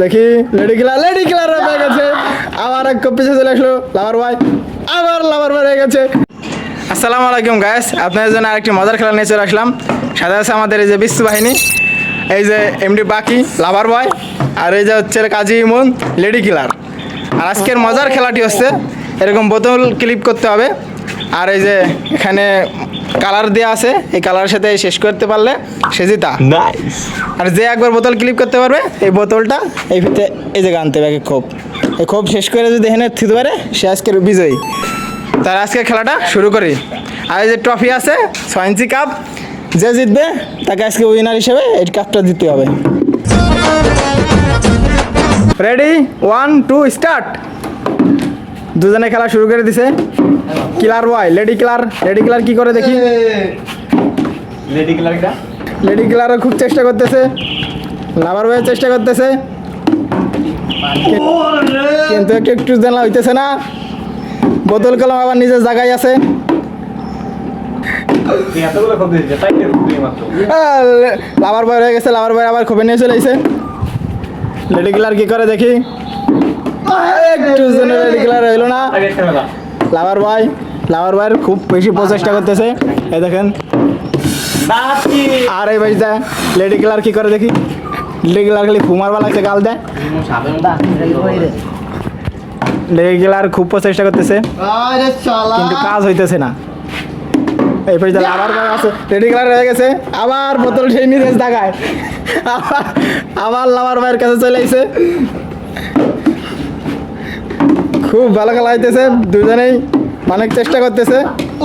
দেখি lady killer হয়ে গেছে। আবার এক পিছে চলে আসলো লাভার ভাই, আবার লাভার ভাই হয়ে গেছে। আসসালামু আলাইকুম গাইস, আপনাদের জন্য আরেকটি মজার খেলা নিয়ে চলে আসলাম। সাথে আছে আমাদের এই যে বিশ্ব বাহিনী, এই যে এমডি বাকি লাভার বয়, আর এই যে হচ্ছে কাজী ইমন লেডি কিলার। আর আজকের মজার খেলাটি হচ্ছে এরকম বোতল ক্লিপ করতে হবে, আর এই যে এখানে কালার দেওয়া আছে, এই কালারের সাথে শেষ করতে পারলে সে জিতা। আর যে একবার বোতল ক্লিপ করতে পারবে এই বোতলটা এই ভিতরে এই জায়গায় আনতে হবে খোপ, এই খোপ শেষ করে যদি এখানে থিতে পারে সে আজকের বিজয়ী। তার আজকের খেলাটা শুরু করি। আর এই যে ট্রফি আছে 6 ইঞ্চি কাপ, যে জিতবে তাকে আজকে উইনার হিসেবে এই কাপটা দিতে হবে। Ready 1 2 start. দুজনে খেলা শুরু করে দিছে। কিলার বয় লেডি কিলার কি করে দেখি। লেডি কিলারও খুব চেষ্টা করতেছে, লাভার বয়ের চেষ্টা করতেছে, কিন্তু একটু জানা হইতেছে না। বোতল কলম আবার নিজের জায়গায় আছে। লাভার বয় হয়ে গেছে, লাভার বয় আবার খোপে নিয়ে চলে এসে। লেডি কিলার কি করে দেখি। একটু লেডি কিলার হইলো না। লাভার বয়ের খুব বেশি প্রচেষ্টা করতেছে, এই দেখেন। আর এই ভাইটা লেডি কিলার কি করে দেখি। লেডি কিলার খালি ফুমার বালা লাগছে, গাল দেয়। লেডি কিলার খুব প্রচেষ্টা করতেছে কিন্তু কাজ হইতেছে না। এই পাশে লাভার বয় আছে, লেডি কিলার হয়ে গেছে। আবার বোতল সেই নিজের জায়গায়, আবার লাভার বয়ের কাছে চলে এসে। খুব ভালো খেলা হইতেছে, দুজনেই অনেক চেষ্টা করতেছে।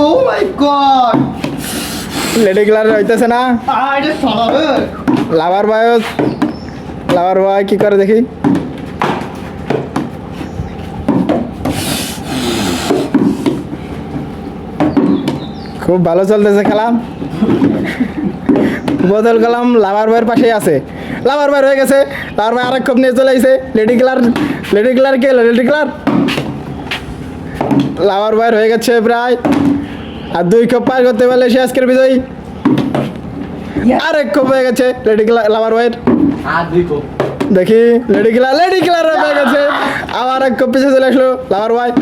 ও মাই গড, লেডি কিলার হইতেছে না। লাভার বয় কি করে দেখি। খুব ভালো চলতেছে খেলা। বোতল কলম লাভার বয়ের পাশেই আছে। লাভার বয় হয়ে গেছে, লাভার বয় আরেক খোপ নিয়ে চলে আইছে। লেডি কিলার কে লেডি কিলার লাভার বয়ের হয়ে গেছে প্রায়। আর 2 খোপ পার করতে পারলে সে আজকের বিজয়ী। আরেক খোপ হয়ে গেছে লেডি কিলার লাভার বয়ের। দেখি লেডি কিলার হয়ে গেছে। আবার এক খোপ পিছিয়ে চলে আসলো লাভার বয়,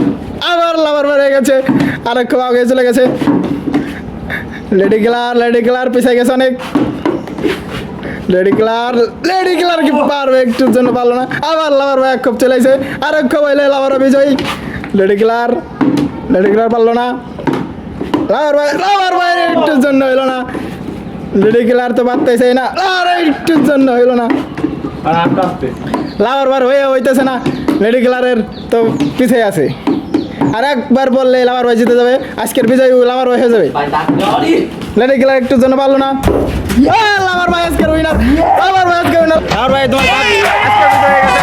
আবার লাভার বয় হয়ে গেছে। আরেক খোপ আগে চলে গেছে। লেডি কিলার পিছিয়ে গেছে অনেক। লেডি কিলার কি পারবে, একটুর জন্য পারলো না। আবার লাভার বয় এক খোপ চলে আসে, আর এক খোপ হইলে লাভার বিজয়ী। লেডি কিলার পারলো না। লাভার বয় একটুর জন্য হইলো না। লেডি কিলার তো পারতেছে না, আর একটুর জন্য হইলো না। লাভার বয় হইতেছে না, লেডি কিলারের তো পিছিয়ে আছে। আর একবার বললে লাভার বয় জিতে যাবে, আজকের বিজয়ী লাভার বয় হয়ে যাবে। লেডি কিলার একটুর জন্য পারলো না। লাভার বয় আজকের উইনার, লাভার বয় তোমার আজকের বিজয়ী হয়ে গেছে।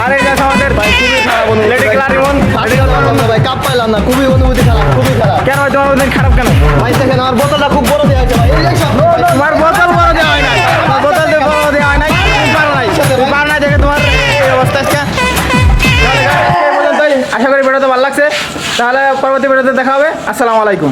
আর এই গেছে আমাদের লেডি কিলার ইমন। ভাই কাপ পাইলাম না, খুবই অনুভূতি খেলা, খুবই খারাপ। কেন হয় তোমার ওদের খারাপ কেন? ভাই দেখেন আমার বোতলটা খুব বড় দেওয়া হয়েছে ভাই। তোমার বোতল বড় দেওয়া হয় নাই, তোমার বোতল বড় দেওয়া হয় নাই, তুমি পারো নাই দেখে তোমার এই অবস্থা আজকে। আশা করি ভিডিওতে ভালো লাগছে, তাহলে পরবর্তী ভিডিওতে দেখা হবে। আসসালামু আলাইকুম।